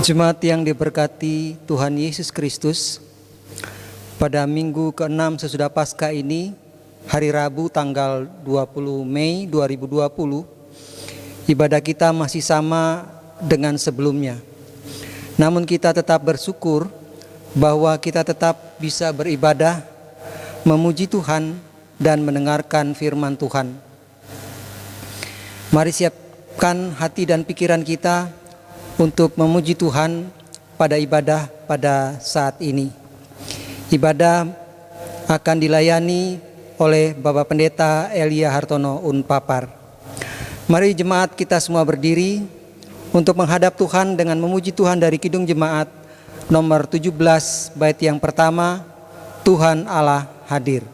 Jemaat yang diberkati Tuhan Yesus Kristus, pada minggu ke-6 sesudah Paskah ini, hari Rabu tanggal 20 Mei 2020, ibadah kita masih sama dengan sebelumnya. Namun kita tetap bersyukur bahwa kita tetap bisa beribadah, memuji Tuhan, dan mendengarkan firman Tuhan. Mari siapkan hati dan pikiran kita untuk memuji Tuhan pada ibadah pada saat ini. Ibadah akan dilayani oleh Bapak Pendeta Elia Hartono Unpapar. Mari jemaat kita semua berdiri untuk menghadap Tuhan dengan memuji Tuhan dari Kidung Jemaat nomor 17 bait yang pertama, Tuhan Allah hadir.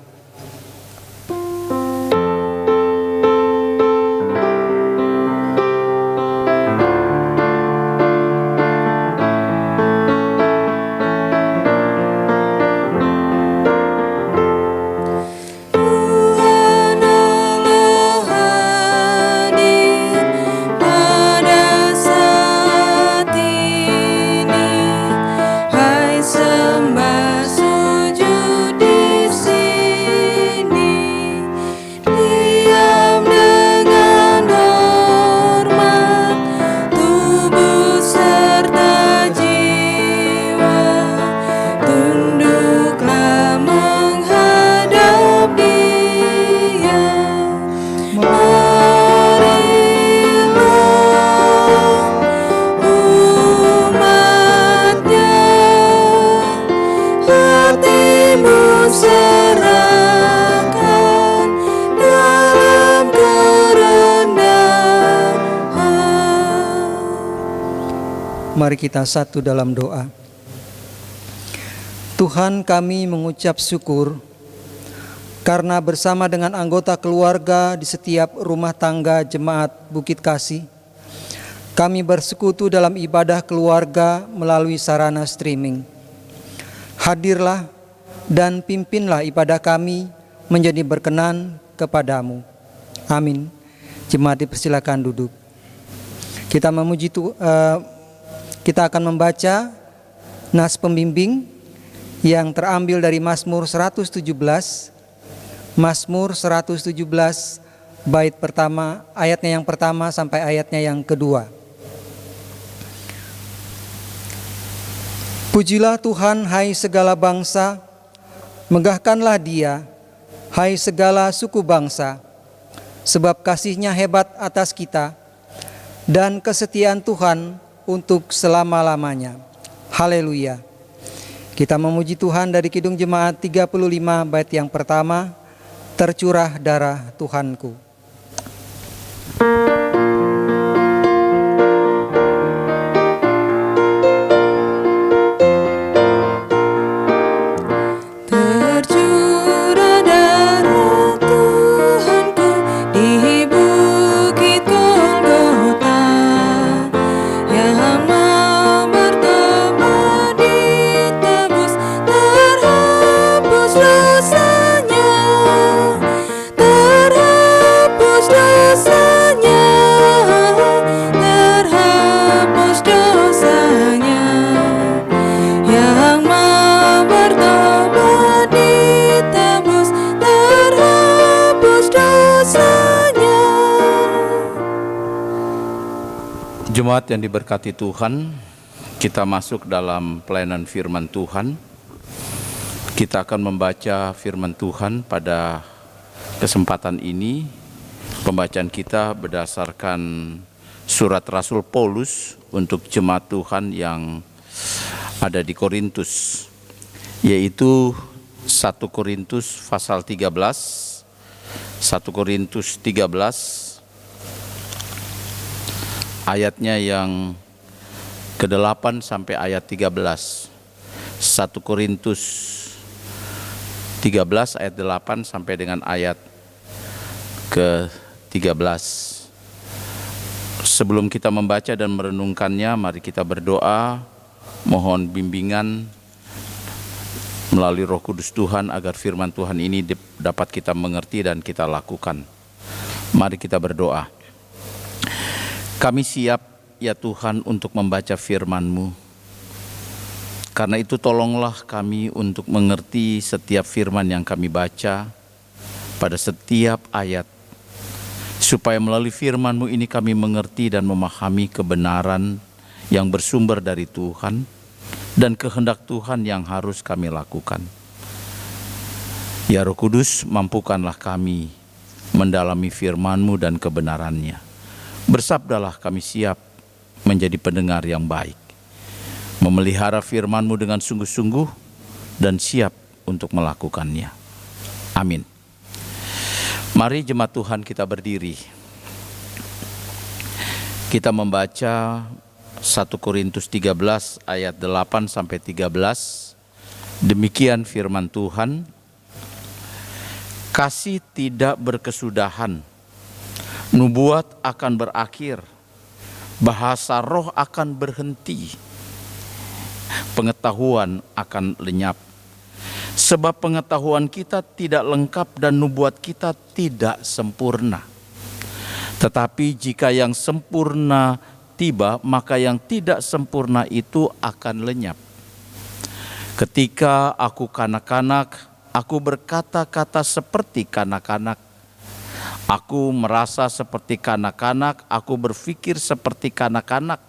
Mari kita satu dalam doa. Tuhan, kami mengucap syukur karena bersama dengan anggota keluarga di setiap rumah tangga Jemaat Bukit Kasih, kami bersekutu dalam ibadah keluarga melalui sarana streaming. Hadirlah dan pimpinlah ibadah kami menjadi berkenan kepadamu. Amin. Jemaat dipersilakan duduk. Kita memuji Kita akan membaca nas pembimbing yang terambil dari Mazmur 117. Mazmur 117 bait pertama, ayatnya yang pertama sampai ayatnya yang kedua. Pujilah Tuhan, hai segala bangsa, megahkanlah Dia, hai segala suku bangsa, sebab kasih-Nya hebat atas kita dan kesetiaan Tuhan untuk selama-lamanya. Haleluya. Kita memuji Tuhan dari Kidung Jemaat 35 bait yang pertama, tercurah darah Tuhanku. Jemaat yang diberkati Tuhan, kita masuk dalam pelayanan firman Tuhan. Kita akan membaca firman Tuhan pada kesempatan ini. Pembacaan kita berdasarkan surat Rasul Paulus untuk jemaat Tuhan yang ada di Korintus, yaitu 1 Korintus pasal 13, 1 Korintus 13, ayatnya yang ke-8 sampai ayat 13. 1 Korintus 13 ayat 8 sampai dengan ayat ke-13. Sebelum kita membaca dan merenungkannya, mari kita berdoa, mohon bimbingan melalui Roh Kudus Tuhan agar firman Tuhan ini dapat kita mengerti dan kita lakukan. Mari kita berdoa. Kami siap ya Tuhan untuk membaca firman-Mu. Karena itu tolonglah kami untuk mengerti setiap firman yang kami baca pada setiap ayat. Supaya melalui firman-Mu ini kami mengerti dan memahami kebenaran yang bersumber dari Tuhan dan kehendak Tuhan yang harus kami lakukan. Ya Roh Kudus, mampukanlah kami mendalami firman-Mu dan kebenarannya. Bersabdalah kami siap menjadi pendengar yang baik, memelihara firman-Mu dengan sungguh-sungguh dan siap untuk melakukannya. Amin. Mari jemaat Tuhan kita berdiri. Kita membaca 1 Korintus 13 ayat 8 sampai 13. Demikian firman Tuhan. Kasih tidak berkesudahan, nubuat akan berakhir, bahasa roh akan berhenti, pengetahuan akan lenyap. Sebab pengetahuan kita tidak lengkap dan nubuat kita tidak sempurna. Tetapi jika yang sempurna tiba, maka yang tidak sempurna itu akan lenyap. Ketika aku kanak-kanak, aku berkata-kata seperti kanak-kanak. Aku merasa seperti kanak-kanak, aku berpikir seperti kanak-kanak.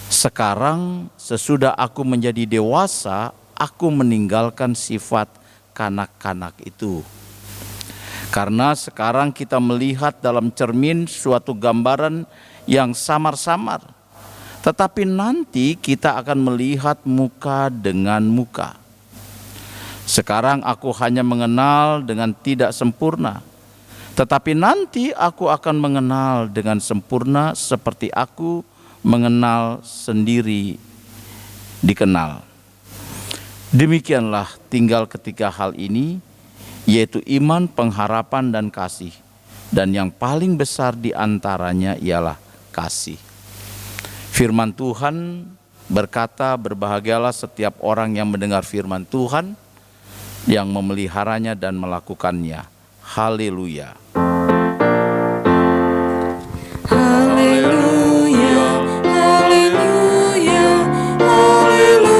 Sekarang sesudah aku menjadi dewasa, aku meninggalkan sifat kanak-kanak itu. Karena sekarang kita melihat dalam cermin suatu gambaran yang samar-samar. Tetapi nanti kita akan melihat muka dengan muka. Sekarang aku hanya mengenal dengan tidak sempurna. Tetapi nanti aku akan mengenal dengan sempurna seperti aku mengenal sendiri dikenal. Demikianlah tinggal ketiga hal ini, yaitu iman, pengharapan, dan kasih. Dan yang paling besar di antaranya ialah kasih. Firman Tuhan berkata, berbahagialah setiap orang yang mendengar firman Tuhan, yang memeliharanya dan melakukannya. Haleluya. Haleluya, haleluya, haleluya.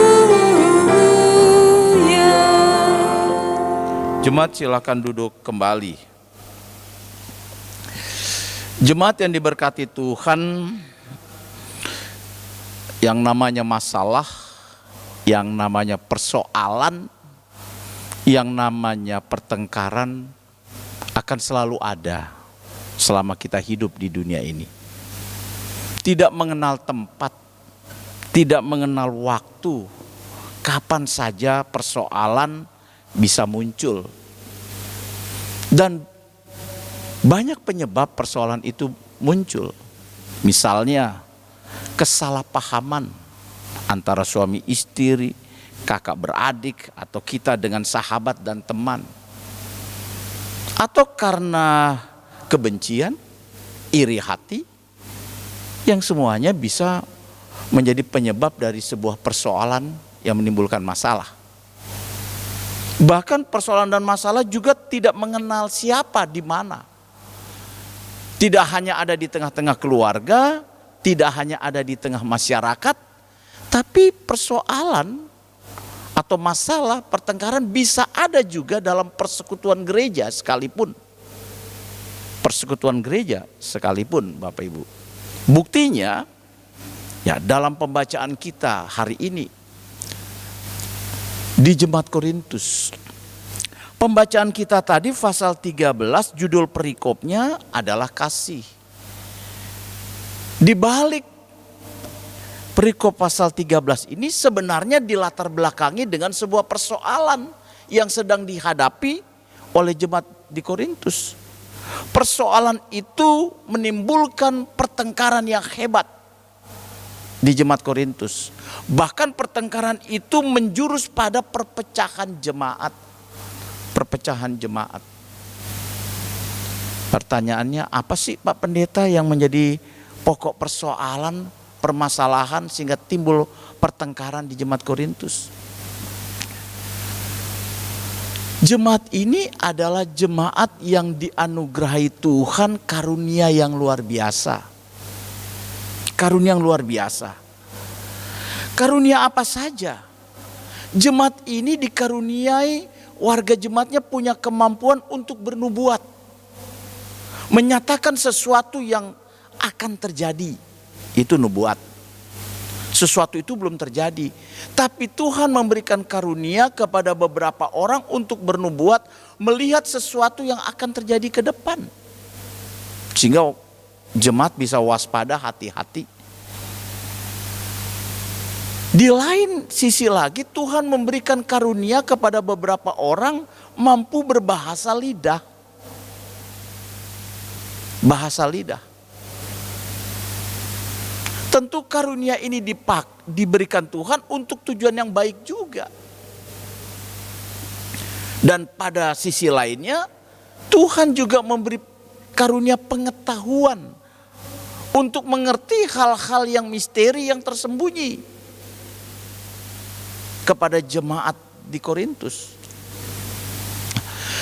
Jemaat silakan duduk kembali. Jemaat yang diberkati Tuhan, yang namanya masalah, yang namanya persoalan, yang namanya pertengkaran akan selalu ada selama kita hidup di dunia ini. Tidak mengenal tempat, tidak mengenal waktu, kapan saja persoalan bisa muncul. Dan banyak penyebab persoalan itu muncul. Misalnya kesalahpahaman antara suami istri, kakak beradik, atau kita dengan sahabat dan teman. Atau karena kebencian, iri hati, yang semuanya bisa menjadi penyebab dari sebuah persoalan yang menimbulkan masalah. Bahkan persoalan dan masalah juga tidak mengenal siapa di mana. Tidak hanya ada di tengah-tengah keluarga, tidak hanya ada di tengah masyarakat, tapi persoalan atau masalah pertengkaran bisa ada juga dalam persekutuan gereja sekalipun. Persekutuan gereja sekalipun, Bapak Ibu. Buktinya ya dalam pembacaan kita hari ini di Jemaat Korintus. Pembacaan kita tadi pasal 13, judul perikopnya adalah kasih. Di balik perikop pasal 13 ini sebenarnya dilatar belakangi dengan sebuah persoalan yang sedang dihadapi oleh jemaat di Korintus. Persoalan itu menimbulkan pertengkaran yang hebat di jemaat Korintus. Bahkan pertengkaran itu menjurus pada perpecahan jemaat. Perpecahan jemaat. Pertanyaannya, apa sih Pak Pendeta yang menjadi pokok persoalan, permasalahan sehingga timbul pertengkaran di jemaat Korintus? Jemaat ini adalah jemaat yang dianugerahi Tuhan karunia yang luar biasa. Karunia yang luar biasa. Karunia apa saja? Jemaat ini dikaruniai, warga jemaatnya punya kemampuan untuk bernubuat. Menyatakan sesuatu yang akan terjadi. Itu nubuat. Sesuatu itu belum terjadi. Tapi Tuhan memberikan karunia kepada beberapa orang untuk bernubuat, melihat sesuatu yang akan terjadi ke depan. Sehingga jemaat bisa waspada, hati-hati. Di lain sisi lagi Tuhan memberikan karunia kepada beberapa orang mampu berbahasa lidah. Bahasa lidah. Tentu karunia ini diberikan Tuhan untuk tujuan yang baik juga. Dan pada sisi lainnya Tuhan juga memberi karunia pengetahuan untuk mengerti hal-hal yang misteri yang tersembunyi kepada jemaat di Korintus.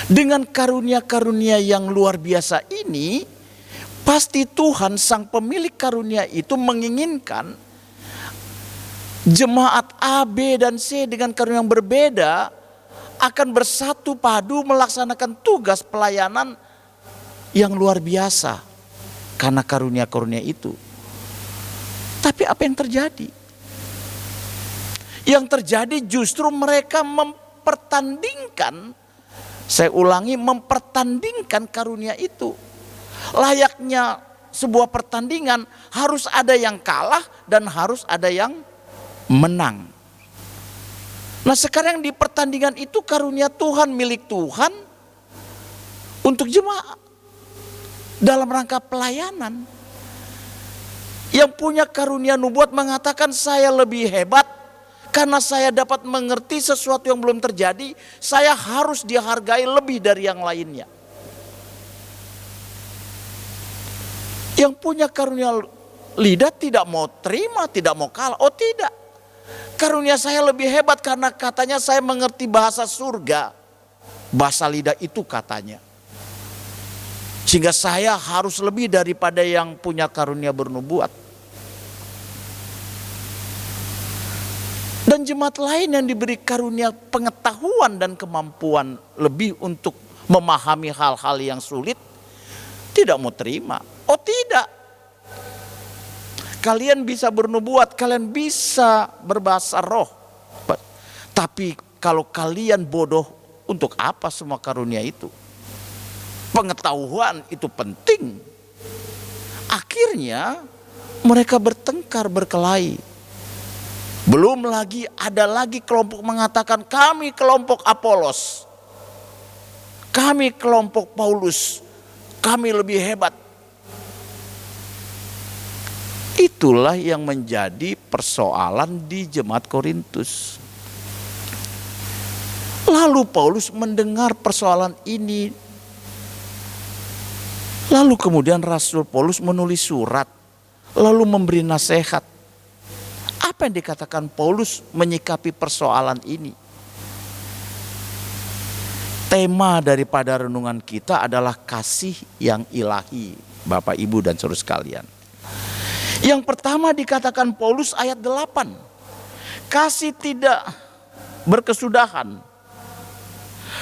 Dengan karunia-karunia yang luar biasa ini, pasti Tuhan sang pemilik karunia itu menginginkan jemaat A, B, dan C dengan karunia yang berbeda akan bersatu padu melaksanakan tugas pelayanan yang luar biasa karena karunia-karunia itu. Tapi apa yang terjadi? Yang terjadi justru mereka mempertandingkan, saya ulangi, mempertandingkan karunia itu. Layaknya sebuah pertandingan harus ada yang kalah dan harus ada yang menang. Nah sekarang di pertandingan itu karunia Tuhan, milik Tuhan untuk jemaat dalam rangka pelayanan. Yang punya karunia nubuat mengatakan saya lebih hebat karena saya dapat mengerti sesuatu yang belum terjadi. Saya harus dihargai lebih dari yang lainnya. Yang punya karunia lidah tidak mau terima, tidak mau kalah. Oh tidak, karunia saya lebih hebat karena katanya saya mengerti bahasa surga. Bahasa lidah itu katanya. Sehingga saya harus lebih daripada yang punya karunia bernubuat. Dan jemaat lain yang diberi karunia pengetahuan dan kemampuan lebih untuk memahami hal-hal yang sulit, tidak mau terima. Oh tidak, kalian bisa bernubuat, kalian bisa berbahasa roh. Tapi kalau kalian bodoh, untuk apa semua karunia itu? Pengetahuan itu penting. Akhirnya mereka bertengkar, berkelahi. Belum lagi ada lagi kelompok mengatakan kami kelompok Apolos, kami kelompok Paulus, kami lebih hebat. Itulah yang menjadi persoalan di jemaat Korintus. Lalu Paulus mendengar persoalan ini. Lalu kemudian Rasul Paulus menulis surat, lalu memberi nasihat. Apa yang dikatakan Paulus menyikapi persoalan ini? Tema daripada renungan kita adalah kasih yang ilahi, Bapak, Ibu, dan saudara sekalian. Yang pertama dikatakan Paulus ayat 8. Kasih tidak berkesudahan.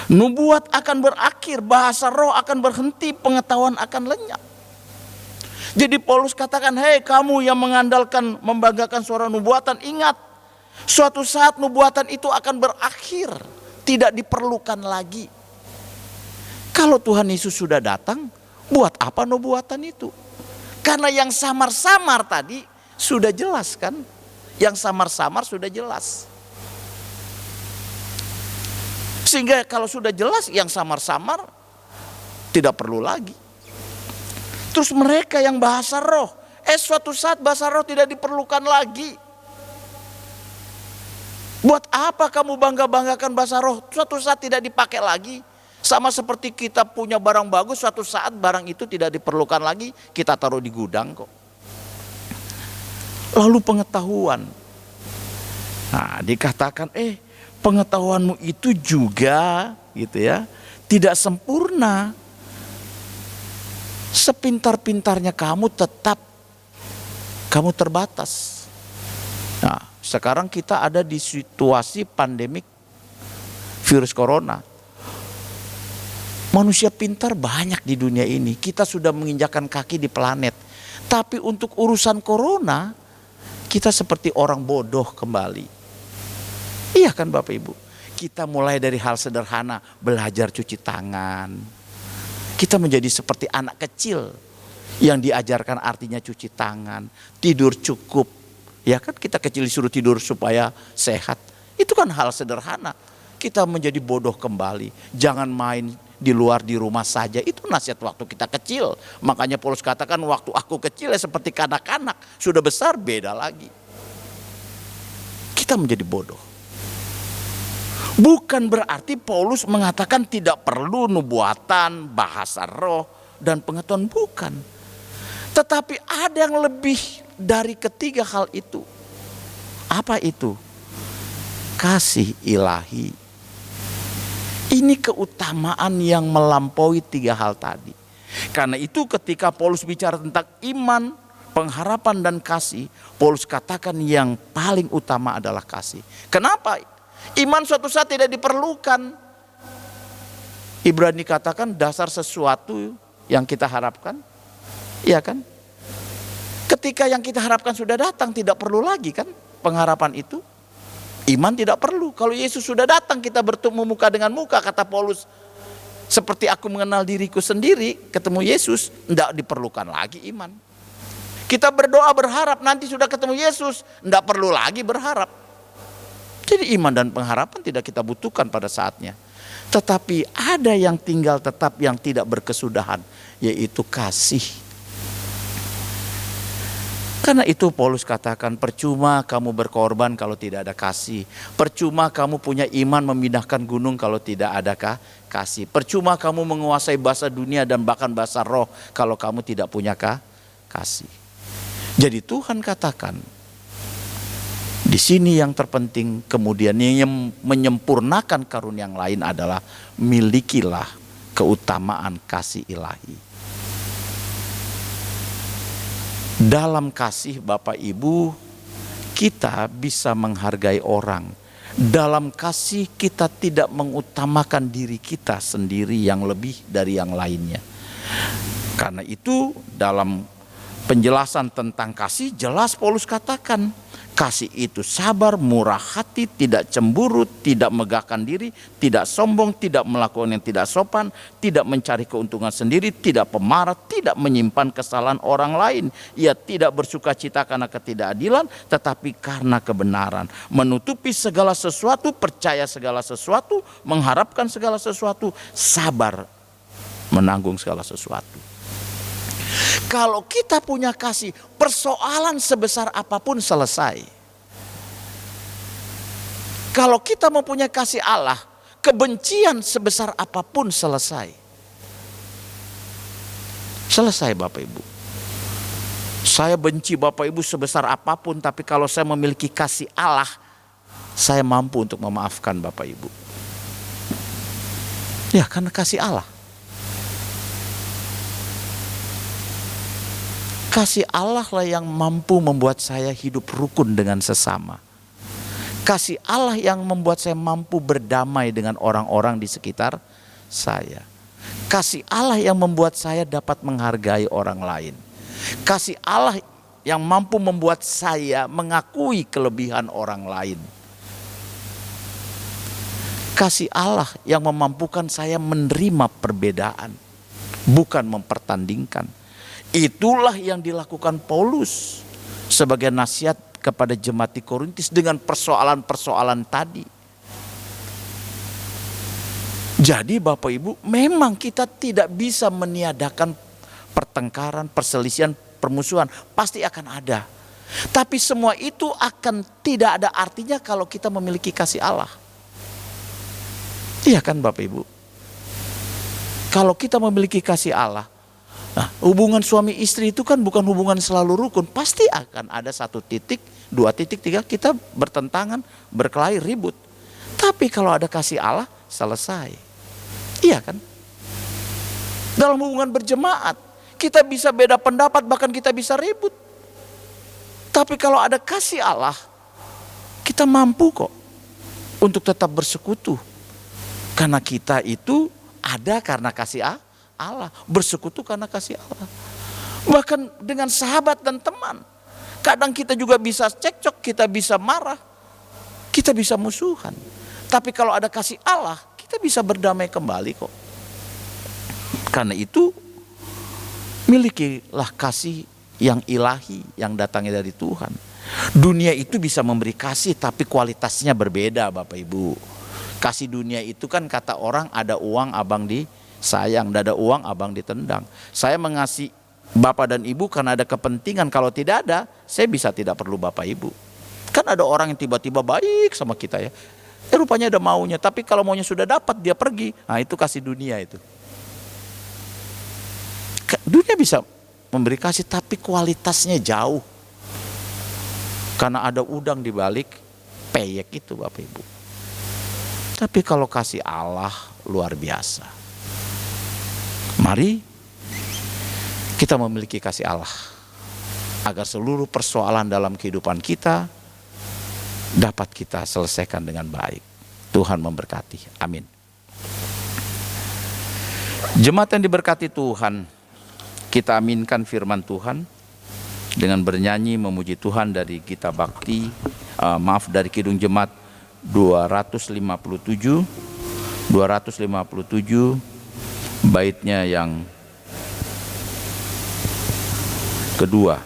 Nubuat akan berakhir, bahasa roh akan berhenti, pengetahuan akan lenyap. Jadi Paulus katakan, hei kamu yang mengandalkan, membanggakan suara nubuatan, ingat, suatu saat nubuatan itu akan berakhir, tidak diperlukan lagi. Kalau Tuhan Yesus sudah datang, buat apa nubuatan itu? Karena yang samar-samar tadi sudah jelas kan? Yang samar-samar sudah jelas. Sehingga kalau sudah jelas yang samar-samar tidak perlu lagi. Terus mereka yang bahasa roh, suatu saat bahasa roh tidak diperlukan lagi. Buat apa kamu bangga-banggakan bahasa roh? Suatu saat tidak dipakai lagi. Sama seperti kita punya barang bagus, suatu saat barang itu tidak diperlukan lagi, kita taruh di gudang kok. Lalu pengetahuan. Nah, dikatakan pengetahuanmu itu juga gitu ya, tidak sempurna. Sepintar-pintarnya kamu tetap kamu terbatas. Nah, sekarang kita ada di situasi pandemik virus corona. Manusia pintar banyak di dunia ini. Kita sudah menginjakkan kaki di planet. Tapi untuk urusan corona, kita seperti orang bodoh kembali. Iya kan Bapak Ibu? Kita mulai dari hal sederhana, belajar cuci tangan. Kita menjadi seperti anak kecil yang diajarkan artinya cuci tangan, tidur cukup. Ya kan, kita kecil disuruh tidur supaya sehat. Itu kan hal sederhana. Kita menjadi bodoh kembali. Jangan main di luar, di rumah saja. Itu nasihat waktu kita kecil. Makanya Paulus katakan waktu aku kecil ya seperti kanak-kanak. Sudah besar beda lagi. Kita menjadi bodoh. Bukan berarti Paulus mengatakan tidak perlu nubuatan, bahasa roh, dan pengetahuan. Bukan. Tetapi ada yang lebih dari ketiga hal itu. Apa itu? Kasih ilahi. Ini keutamaan yang melampaui tiga hal tadi. Karena itu ketika Paulus bicara tentang iman, pengharapan dan kasih, Paulus katakan yang paling utama adalah kasih. Kenapa? Iman suatu saat tidak diperlukan. Ibrani katakan dasar sesuatu yang kita harapkan. Iya kan? Ketika yang kita harapkan sudah datang, tidak perlu lagi kan pengharapan itu. Iman tidak perlu. Kalau Yesus sudah datang, kita bertemu muka dengan muka, kata Paulus. Seperti aku mengenal diriku sendiri, ketemu Yesus, tidak diperlukan lagi iman. Kita berdoa berharap nanti sudah ketemu Yesus, tidak perlu lagi berharap. Jadi iman dan pengharapan tidak kita butuhkan pada saatnya. Tetapi ada yang tinggal tetap yang tidak berkesudahan, yaitu kasih. Karena itu Paulus katakan percuma kamu berkorban kalau tidak ada kasih. Percuma kamu punya iman memindahkan gunung kalau tidak ada kasih. Percuma kamu menguasai bahasa dunia dan bahkan bahasa roh kalau kamu tidak punya kasih. Jadi Tuhan katakan di sini yang terpenting kemudian yang menyempurnakan karunia yang lain adalah milikilah keutamaan kasih ilahi. Dalam kasih Bapak Ibu kita bisa menghargai orang. Dalam kasih kita tidak mengutamakan diri kita sendiri yang lebih dari yang lainnya. Karena itu dalam penjelasan tentang kasih jelas Paulus katakan kasih itu sabar, murah hati, tidak cemburu, tidak megahkan diri, tidak sombong, tidak melakukan yang tidak sopan, tidak mencari keuntungan sendiri, tidak pemarah, tidak menyimpan kesalahan orang lain. Ia tidak bersuka cita karena ketidakadilan, tetapi karena kebenaran. Menutupi segala sesuatu, percaya segala sesuatu, mengharapkan segala sesuatu, sabar menanggung segala sesuatu. Kalau kita punya kasih, persoalan sebesar apapun selesai. Kalau kita mempunyai kasih Allah, kebencian sebesar apapun selesai. Selesai Bapak Ibu. Saya benci Bapak Ibu sebesar apapun, tapi kalau saya memiliki kasih Allah, saya mampu untuk memaafkan Bapak Ibu. Ya, karena kasih Allah. Kasih Allah lah yang mampu membuat saya hidup rukun dengan sesama. Kasih Allah yang membuat saya mampu berdamai dengan orang-orang di sekitar saya. Kasih Allah yang membuat saya dapat menghargai orang lain. Kasih Allah yang mampu membuat saya mengakui kelebihan orang lain. Kasih Allah yang memampukan saya menerima perbedaan, bukan mempertandingkan. Itulah yang dilakukan Paulus sebagai nasihat kepada jemaat di Korintus dengan persoalan-persoalan tadi. Jadi Bapak Ibu, memang kita tidak bisa meniadakan pertengkaran, perselisihan, permusuhan. Pasti akan ada. Tapi semua itu akan tidak ada artinya kalau kita memiliki kasih Allah. Iya kan Bapak Ibu? Kalau kita memiliki kasih Allah, nah, hubungan suami istri itu kan bukan hubungan selalu rukun. Pasti akan ada 1 titik, 2 titik, 3 kita bertentangan, berkelahi, ribut. Tapi kalau ada kasih Allah, selesai. Iya kan? Dalam hubungan berjemaat, kita bisa beda pendapat, bahkan kita bisa ribut. Tapi kalau ada kasih Allah, kita mampu kok untuk tetap bersekutu. Karena kita itu ada karena kasih Allah, bersekutu karena kasih Allah. Bahkan dengan sahabat dan teman, kadang kita juga bisa cekcok, kita bisa marah, kita bisa musuhan. Tapi kalau ada kasih Allah, kita bisa berdamai kembali kok. Karena itu, milikilah kasih yang ilahi, yang datangnya dari Tuhan. Dunia itu bisa memberi kasih, tapi kualitasnya berbeda, Bapak Ibu. Kasih dunia itu kan kata orang, ada uang abang disayang, ada uang abang ditendang. Saya mengasihi Bapak dan Ibu karena ada kepentingan. Kalau tidak ada, saya bisa tidak perlu Bapak Ibu. Kan ada orang yang tiba-tiba baik sama kita ya. Rupanya ada maunya, tapi kalau maunya sudah dapat dia pergi. Nah itu kasih dunia itu. Dunia bisa memberi kasih tapi kualitasnya jauh. Karena ada udang di balik peyek itu Bapak Ibu. Tapi kalau kasih Allah luar biasa. Mari kita memiliki kasih Allah agar seluruh persoalan dalam kehidupan kita dapat kita selesaikan dengan baik. Tuhan memberkati. Amin. Jemaat yang diberkati Tuhan, kita aminkan firman Tuhan dengan bernyanyi memuji Tuhan dari Gita Bakti, dari Kidung Jemaat 257 baitnya yang kedua.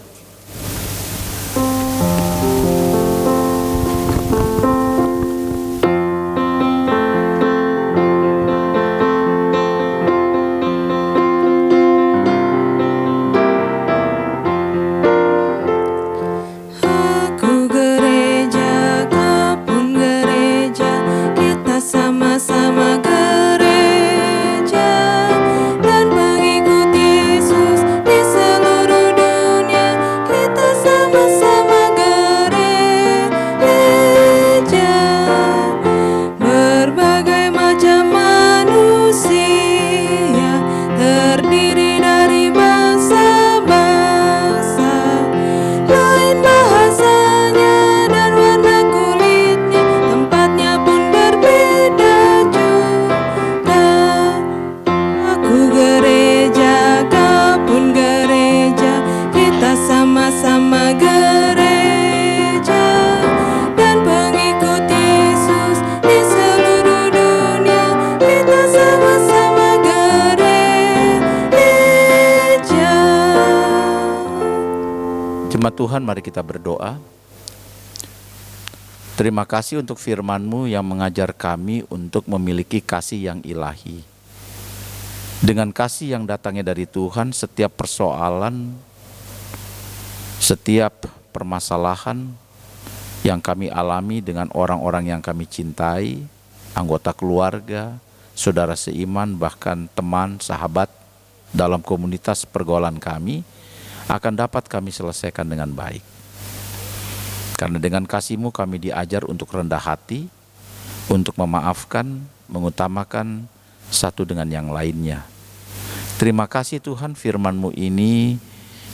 Aku gereja, kau pun gereja, kita sama-sama gereja dan mengikut Yesus di seluruh dunia. Kita sama-sama gereja, berbagai macam manusia, terdiri dari bangsa-bangsa, lain bahasanya dan warna kulitnya, tempatnya pun berbeda juga. Aku gereja, kau pun gereja, kita sama-sama gereja dan pengikut Yesus di seluruh dunia. Kita sama-sama gereja. Jemaat Tuhan, mari kita berdoa. Terima kasih untuk firman-Mu yang mengajar kami untuk memiliki kasih yang ilahi. Dengan kasih yang datangnya dari Tuhan, setiap persoalan, setiap permasalahan yang kami alami dengan orang-orang yang kami cintai, anggota keluarga, saudara seiman, bahkan teman, sahabat dalam komunitas pergaulan kami, akan dapat kami selesaikan dengan baik. Karena dengan kasih-Mu kami diajar untuk rendah hati, untuk memaafkan, mengutamakan satu dengan yang lainnya. Terima kasih Tuhan, firman-Mu ini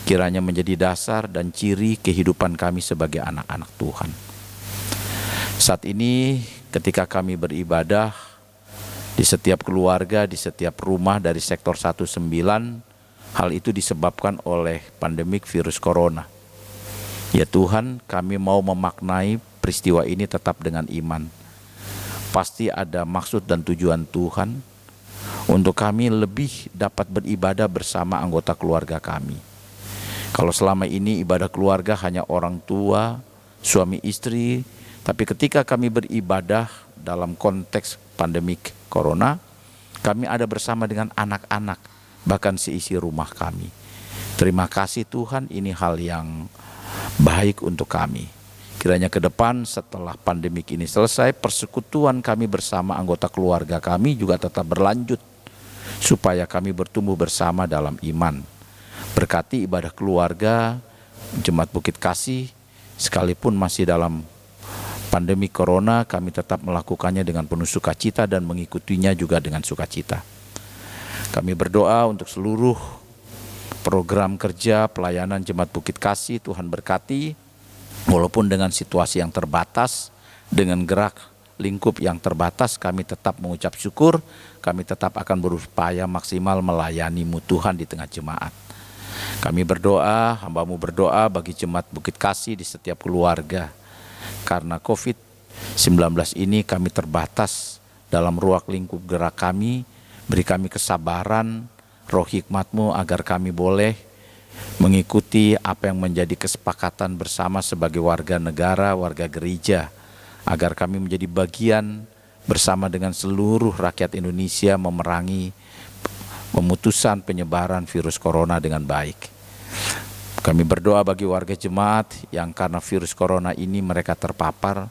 kiranya menjadi dasar dan ciri kehidupan kami sebagai anak-anak Tuhan. Saat ini ketika kami beribadah di setiap keluarga, di setiap rumah dari sektor 19, hal itu disebabkan oleh pandemik virus corona. Ya Tuhan, kami mau memaknai peristiwa ini tetap dengan iman. Pasti ada maksud dan tujuan Tuhan untuk kami lebih dapat beribadah bersama anggota keluarga kami. Kalau selama ini ibadah keluarga hanya orang tua, suami istri, tapi ketika kami beribadah dalam konteks pandemik corona, kami ada bersama dengan anak-anak, bahkan seisi rumah kami. Terima kasih Tuhan, ini hal yang baik untuk kami. Kiranya ke depan setelah pandemik ini selesai, persekutuan kami bersama anggota keluarga kami juga tetap berlanjut, supaya kami bertumbuh bersama dalam iman. Berkati ibadah keluarga Jemaat Bukit Kasih, sekalipun masih dalam pandemi corona, kami tetap melakukannya dengan penuh sukacita dan mengikutinya juga dengan sukacita. Kami berdoa untuk seluruh program kerja pelayanan Jemaat Bukit Kasih, Tuhan berkati, Walaupun dengan situasi yang terbatas, dengan gerak lingkup yang terbatas, kami tetap mengucap syukur, kami tetap akan berupaya maksimal melayani-Mu Tuhan di tengah jemaat. Kami berdoa, hamba-Mu berdoa bagi jemaat Bukit Kasih di setiap keluarga. Karena COVID-19 ini kami terbatas dalam ruang lingkup gerak kami, beri kami kesabaran, roh hikmat-Mu agar kami boleh mengikuti apa yang menjadi kesepakatan bersama sebagai warga negara, warga gereja, agar kami menjadi bagian bersama dengan seluruh rakyat Indonesia memerangi pemutusan penyebaran virus corona dengan baik. Kami berdoa bagi warga jemaat yang karena virus corona ini mereka terpapar.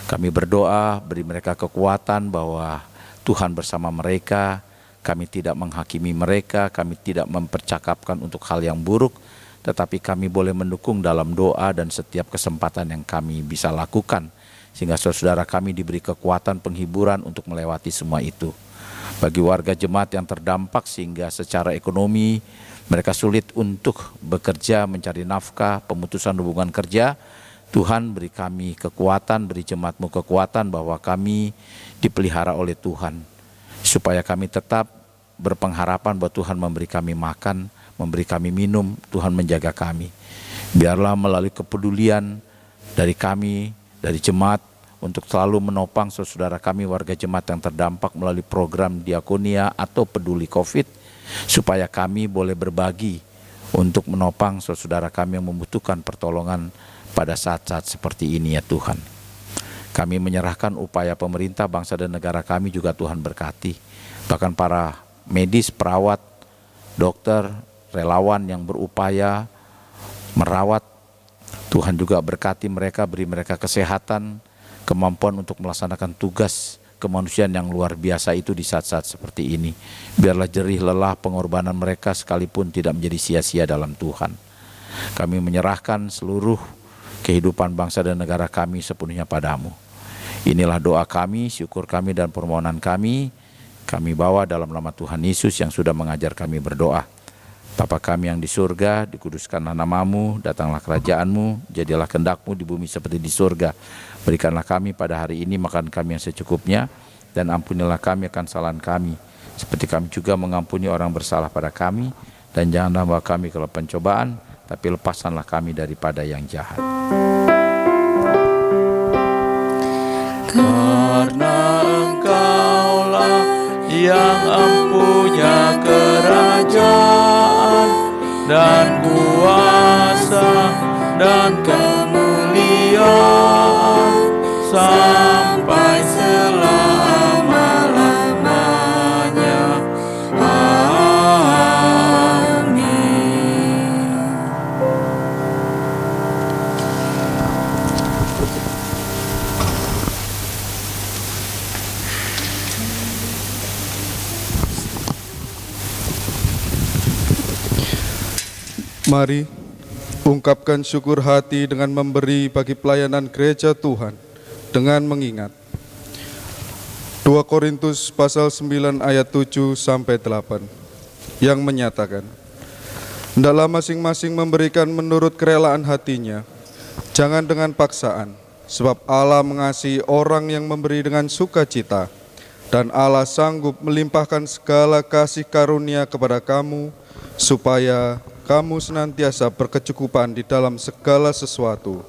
Kami berdoa beri mereka kekuatan bahwa Tuhan bersama mereka. Kami tidak menghakimi mereka, kami tidak mempercakapkan untuk hal yang buruk, tetapi kami boleh mendukung dalam doa dan setiap kesempatan yang kami bisa lakukan, sehingga saudara kami diberi kekuatan penghiburan untuk melewati semua itu. Bagi warga jemaat yang terdampak sehingga secara ekonomi mereka sulit untuk bekerja, mencari nafkah, pemutusan hubungan kerja, Tuhan beri kami kekuatan, beri jemaat-Mu kekuatan bahwa kami dipelihara oleh Tuhan, supaya kami tetap berpengharapan bahwa Tuhan memberi kami makan, memberi kami minum, Tuhan menjaga kami. Biarlah melalui kepedulian dari kami, dari jemaat, untuk selalu menopang saudara kami warga jemaat yang terdampak melalui program diakonia atau peduli COVID, supaya kami boleh berbagi untuk menopang saudara kami yang membutuhkan pertolongan pada saat-saat seperti ini ya Tuhan. Kami menyerahkan upaya pemerintah, bangsa dan negara kami juga Tuhan berkati. Bahkan para medis, perawat, dokter, relawan yang berupaya merawat, Tuhan juga berkati mereka, beri mereka kesehatan, kemampuan untuk melaksanakan tugas kemanusiaan yang luar biasa itu di saat-saat seperti ini. Biarlah jerih lelah pengorbanan mereka sekalipun tidak menjadi sia-sia dalam Tuhan. Kami menyerahkan seluruh kehidupan bangsa dan negara kami sepenuhnya padamu. Inilah doa kami, syukur kami dan permohonan kami. Kami bawa dalam nama Tuhan Yesus yang sudah mengajar kami berdoa. Bapa kami yang di surga, dikuduskanlah nama-Mu, datanglah kerajaan-Mu, jadilah kehendak-Mu di bumi seperti di surga. Berikanlah kami pada hari ini makan kami yang secukupnya, dan ampunilah kami akan kesalahan kami, seperti kami juga mengampuni orang bersalah pada kami, dan janganlah bawa kami ke dalam pencobaan, tapi lepaskanlah kami daripada yang jahat. Karena Engkaulah yang empunya kerajaan dan kuasa dan kemuliaan sampai selama-lamanya. Amin. Mari ungkapkan syukur hati dengan memberi bagi pelayanan gereja Tuhan dengan mengingat 2 Korintus pasal 9 ayat 7 sampai 8 yang menyatakan, hendaklah masing-masing memberikan menurut kerelaan hatinya, jangan dengan paksaan, sebab Allah mengasihi orang yang memberi dengan sukacita, dan Allah sanggup melimpahkan segala kasih karunia kepada kamu, supaya kamu senantiasa berkecukupan di dalam segala sesuatu,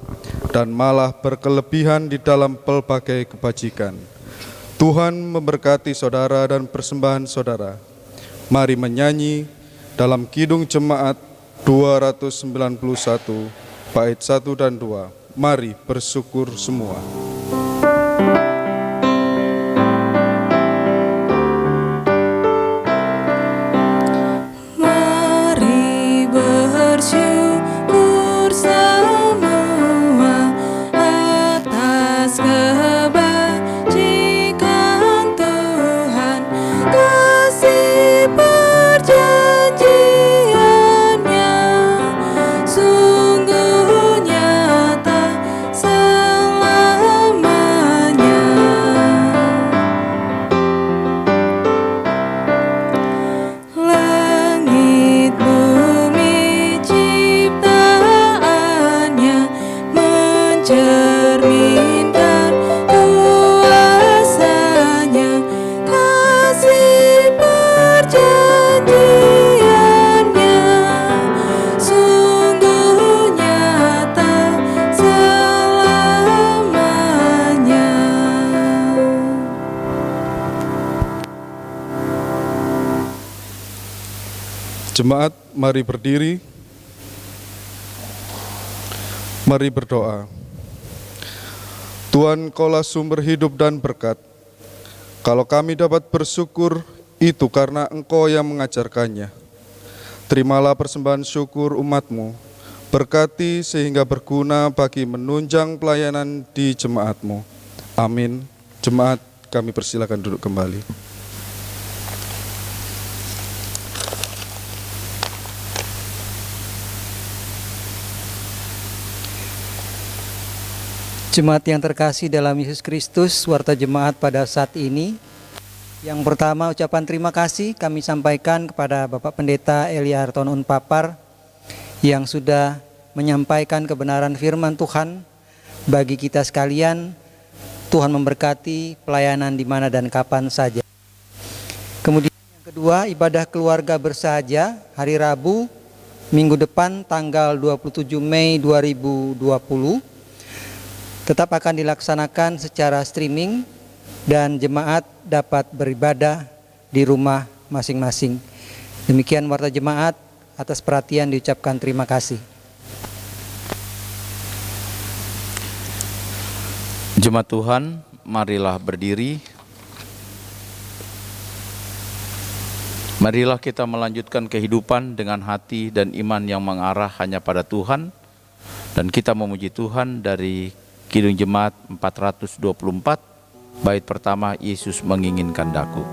dan malah berkelebihan di dalam pelbagai kebajikan. Tuhan memberkati saudara dan persembahan saudara. Mari menyanyi dalam Kidung Jemaat 291, bait 1 dan 2. Mari bersyukur semua. Bersyukur semua atas kebajikan Tuhan, kasih perjanjiannya sungguh nyata selama Jemaat, mari berdiri. Mari berdoa. Tuhan, Kaulah sumber hidup dan berkat. Kalau kami dapat bersyukur, itu karena Engkau yang mengajarkannya. Terimalah persembahan syukur umat-Mu, berkati sehingga berguna bagi menunjang pelayanan di jemaat-Mu. Amin. Jemaat, kami persilakan duduk kembali. Jemaat yang terkasih dalam Yesus Kristus, warta jemaat pada saat ini. Yang pertama, ucapan terima kasih kami sampaikan kepada Bapak Pendeta Elia Hartono Unpapar yang sudah menyampaikan kebenaran firman Tuhan bagi kita sekalian. Tuhan memberkati pelayanan di mana dan kapan saja. Kemudian yang kedua, ibadah keluarga bersahaja hari Rabu minggu depan tanggal 27 Mei 2020 tetap akan dilaksanakan secara streaming dan jemaat dapat beribadah di rumah masing-masing. Demikian warta jemaat, atas perhatian diucapkan terima kasih. Jemaat Tuhan, marilah berdiri. Marilah kita melanjutkan kehidupan dengan hati dan iman yang mengarah hanya pada Tuhan. Dan kita memuji Tuhan dari Kidung Jemaat 424, bait pertama, Yesus menginginkan daku.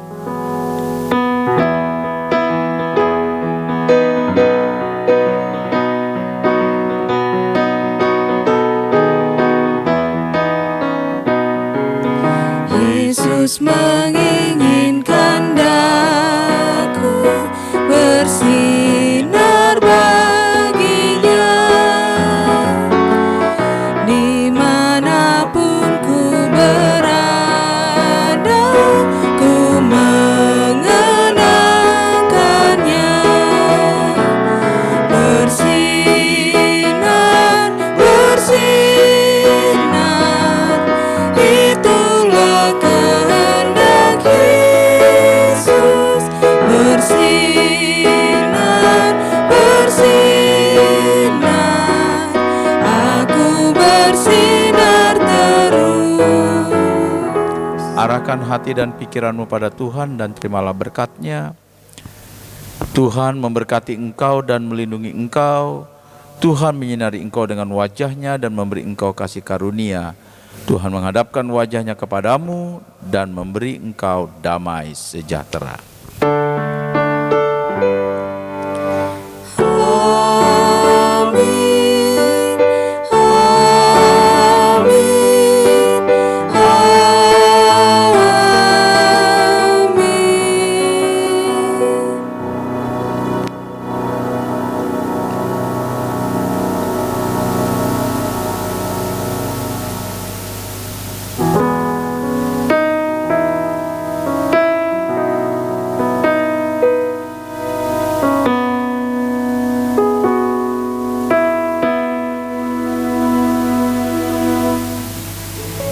Yesus menginginkan daku bersinar baginya, dimanapun ku berada, ku mengenangkannya. Bersinar, bersinar, itulah kehendak Yesus. Bersinar, bersinar, aku bersinar terus. Arahkan hati dan pikiranmu pada Tuhan dan terimalah berkat-Nya. Tuhan memberkati engkau dan melindungi engkau. Tuhan menyinari engkau dengan wajah-Nya dan memberi engkau kasih karunia. Tuhan menghadapkan wajah-Nya kepadamu dan memberi engkau damai sejahtera.